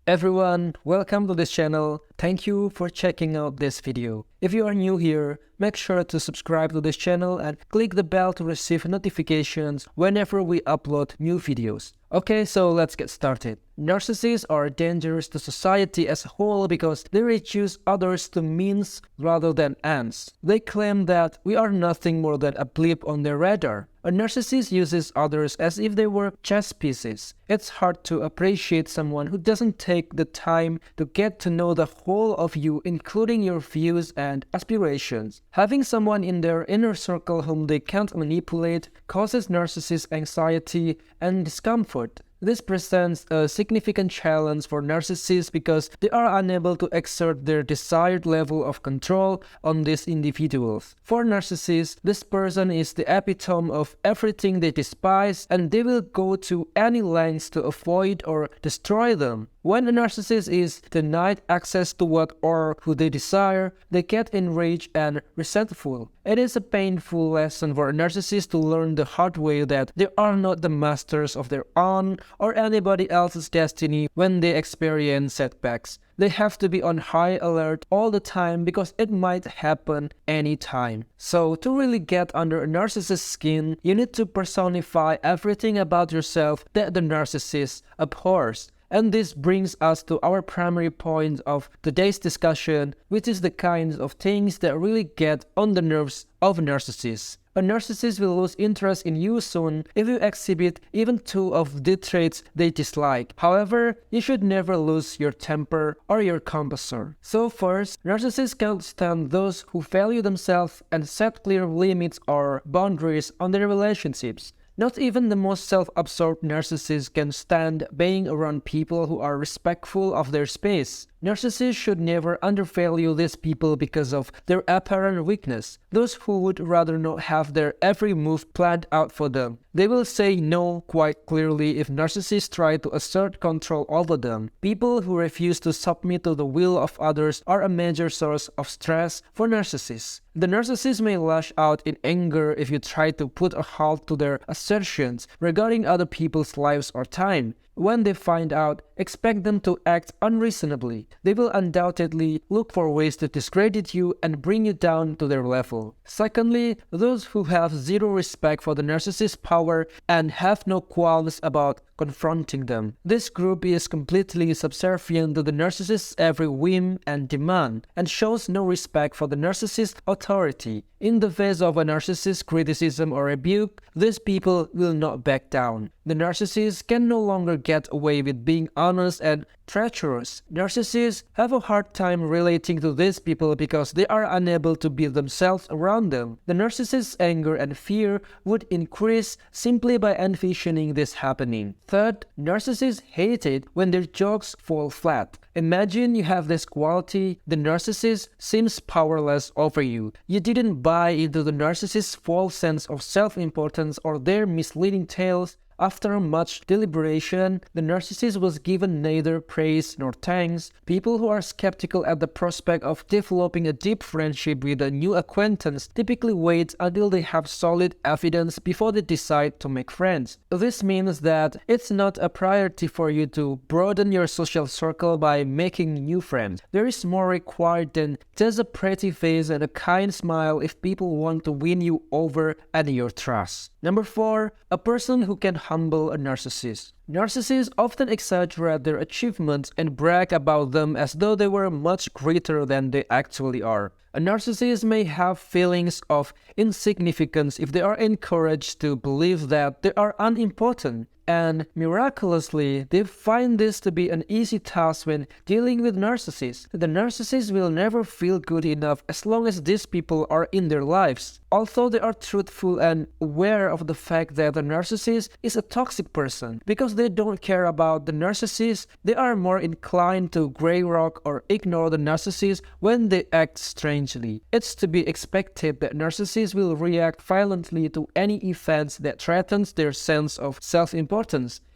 Everyone, welcome to this channel. Thank you for checking out this video. If you are new here, make sure to subscribe to this channel and click the bell to receive notifications whenever we upload new videos. Okay, so let's get started. Narcissists are dangerous to society as a whole because they reduce others to means rather than ends. They claim that we are nothing more than a blip on their radar. A narcissist uses others as if they were chess pieces. It's hard to appreciate someone who doesn't take the time to get to know the whole of you, including your views and aspirations. Having someone in their inner circle whom they can't manipulate causes narcissist anxiety and discomfort. This presents a significant challenge for narcissists because they are unable to exert their desired level of control on these individuals. For narcissists, this person is the epitome of everything they despise, and they will go to any lengths to avoid or destroy them. When a narcissist is denied access to what or who they desire, they get enraged and resentful. It is a painful lesson for a narcissist to learn the hard way that they are not the masters of their own or anybody else's destiny when they experience setbacks. They have to be on high alert all the time because it might happen anytime. So to really get under a narcissist's skin, you need to personify everything about yourself that the narcissist abhors. And this brings us to our primary point of today's discussion, which is the kinds of things that really get on the nerves of narcissists. A narcissist will lose interest in you soon if you exhibit even two of the traits they dislike. However, you should never lose your temper or your composure. So first, narcissists can't stand those who value themselves and set clear limits or boundaries on their relationships. Not even the most self-absorbed narcissists can stand being around people who are respectful of their space. Narcissists should never undervalue these people because of their apparent weakness, those who would rather not have their every move planned out for them. They will say no quite clearly if narcissists try to assert control over them. People who refuse to submit to the will of others are a major source of stress for narcissists. The narcissist may lash out in anger if you try to put a halt to their assertions regarding other people's lives or time. When they find out, expect them to act unreasonably. They will undoubtedly look for ways to discredit you and bring you down to their level. Secondly, those who have zero respect for the narcissist's power and have no qualms about confronting them. This group is completely subservient to the narcissist's every whim and demand, and shows no respect for the narcissist's authority. In the face of a narcissist's criticism or rebuke, these people will not back down. The narcissist can no longer get away with being honest and treacherous. Narcissists have a hard time relating to these people because they are unable to be themselves around them. The narcissist's anger and fear would increase simply by envisioning this happening. Third, narcissists hate it when their jokes fall flat. Imagine you have this quality, the narcissist seems powerless over you. You didn't buy into the narcissist's false sense of self-importance or their misleading tales. After much deliberation, the narcissist was given neither praise nor thanks. People who are skeptical at the prospect of developing a deep friendship with a new acquaintance typically wait until they have solid evidence before they decide to make friends. This means that it's not a priority for you to broaden your social circle by making new friends. There is more required than just a pretty face and a kind smile if people want to win you over and your trust. Number 4, a person who can humble a narcissist. Narcissists often exaggerate their achievements and brag about them as though they were much greater than they actually are. A narcissist may have feelings of insignificance if they are encouraged to believe that they are unimportant. And miraculously, they find this to be an easy task when dealing with narcissists. The narcissist will never feel good enough as long as these people are in their lives. Although they are truthful and aware of the fact that the narcissist is a toxic person, because they don't care about the narcissist, they are more inclined to grey rock or ignore the narcissist when they act strangely. It's to be expected that narcissists will react violently to any events that threatens their sense of self-importance.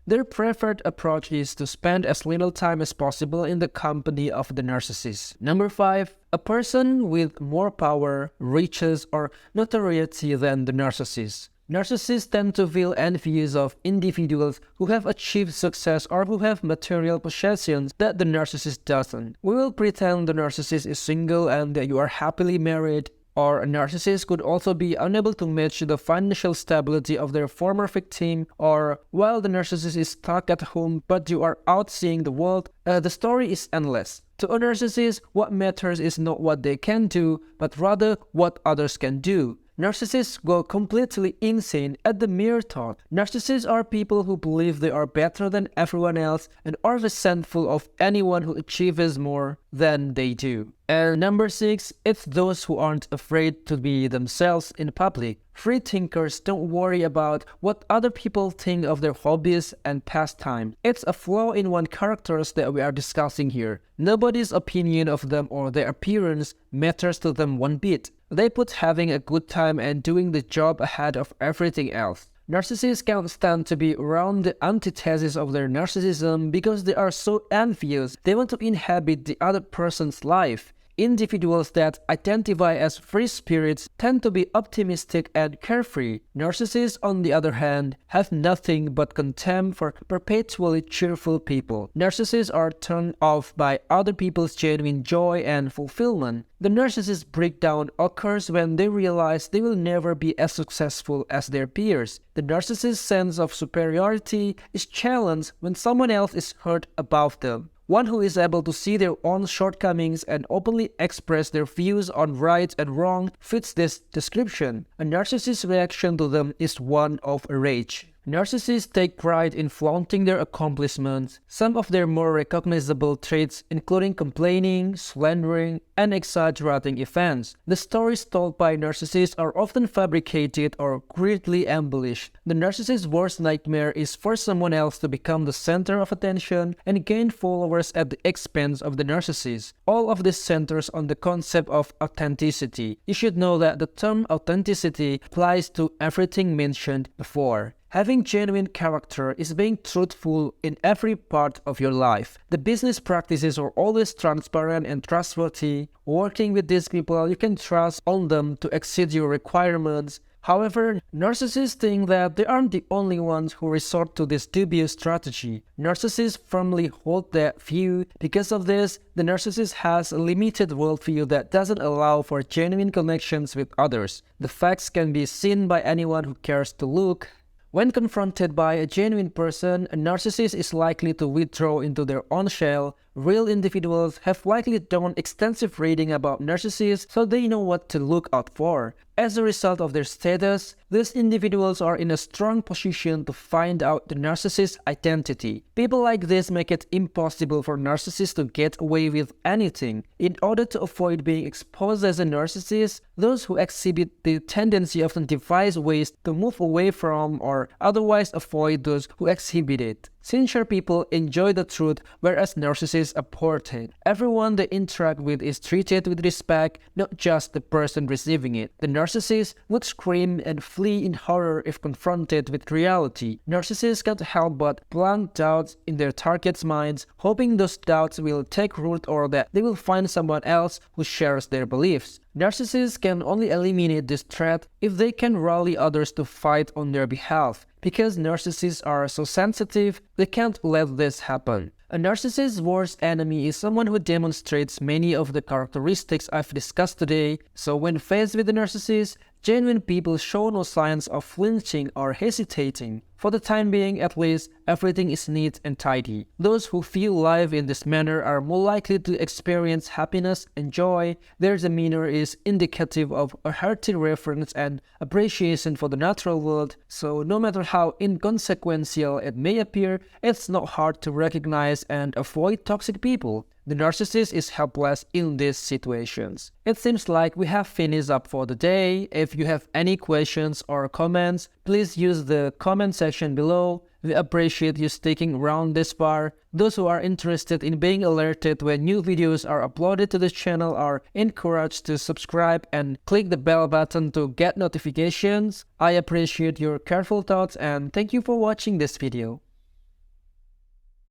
Their preferred approach is to spend as little time as possible in the company of the narcissist. Number 5. A person with more power, riches, or notoriety than the narcissist. Narcissists tend to feel envious of individuals who have achieved success or who have material possessions that the narcissist doesn't. We will pretend the narcissist is single and that you are happily married. Or a narcissist could also be unable to match the financial stability of their former victim, or while the narcissist is stuck at home but you are out seeing the world. The story is endless. To a narcissist, what matters is not what they can do, but rather what others can do. Narcissists go completely insane at the mere thought. Narcissists are people who believe they are better than everyone else and are resentful of anyone who achieves more than they do. And number 6, it's those who aren't afraid to be themselves in public. Free thinkers don't worry about what other people think of their hobbies and pastime. It's a flaw in one characters that we are discussing here. Nobody's opinion of them or their appearance matters to them one bit. They put having a good time and doing the job ahead of everything else. Narcissists can't stand to be around the antithesis of their narcissism because they are so envious. They want to inhabit the other person's life. Individuals that identify as free spirits tend to be optimistic and carefree. Narcissists, on the other hand, have nothing but contempt for perpetually cheerful people. Narcissists are turned off by other people's genuine joy and fulfillment. The narcissist breakdown occurs when they realize they will never be as successful as their peers. The narcissist's sense of superiority is challenged when someone else is hurt above them. One who is able to see their own shortcomings and openly express their views on right and wrong fits this description. A narcissist's reaction to them is one of rage. Narcissists take pride in flaunting their accomplishments. Some of their more recognizable traits including complaining, slandering, and exaggerating events. The stories told by narcissists are often fabricated or greatly embellished. The narcissist's worst nightmare is for someone else to become the center of attention and gain followers at the expense of the narcissist. All of this centers on the concept of authenticity. You should know that the term authenticity applies to everything mentioned before. Having genuine character is being truthful in every part of your life. The business practices are always transparent and trustworthy. Working with these people, you can trust on them to exceed your requirements. However, narcissists think that they aren't the only ones who resort to this dubious strategy. Narcissists firmly hold that view. Because of this, the narcissist has a limited worldview that doesn't allow for genuine connections with others. The facts can be seen by anyone who cares to look. When confronted by a genuine person, a narcissist is likely to withdraw into their own shell. Real individuals have likely done extensive reading about narcissists, so they know what to look out for. As a result of their status, these individuals are in a strong position to find out the narcissist's identity. People like this make it impossible for narcissists to get away with anything. In order to avoid being exposed as a narcissist, those who exhibit the tendency often devise ways to move away from or otherwise avoid those who exhibit it. Sincere people enjoy the truth, whereas narcissists abhor it. Everyone they interact with is treated with respect, not just the person receiving it. The narcissist would scream and flee in horror if confronted with reality. Narcissists can't help but plant doubts in their target's minds, hoping those doubts will take root or that they will find someone else who shares their beliefs. Narcissists can only eliminate this threat if they can rally others to fight on their behalf. Because narcissists are so sensitive, they can't let this happen. A narcissist's worst enemy is someone who demonstrates many of the characteristics I've discussed today. So when faced with a narcissist, genuine people show no signs of flinching or hesitating. For the time being, at least, everything is neat and tidy. Those who feel life in this manner are more likely to experience happiness and joy. Their demeanor is indicative of a hearty reverence and appreciation for the natural world. So no matter how inconsequential it may appear, it's not hard to recognize and avoid toxic people. The narcissist is helpless in these situations. It seems like we have finished up for the day. If you have any questions or comments, please use the comment section below. We appreciate you sticking around this far. Those who are interested in being alerted when new videos are uploaded to this channel are encouraged to subscribe and click the bell button to get notifications. I appreciate your careful thoughts and thank you for watching this video.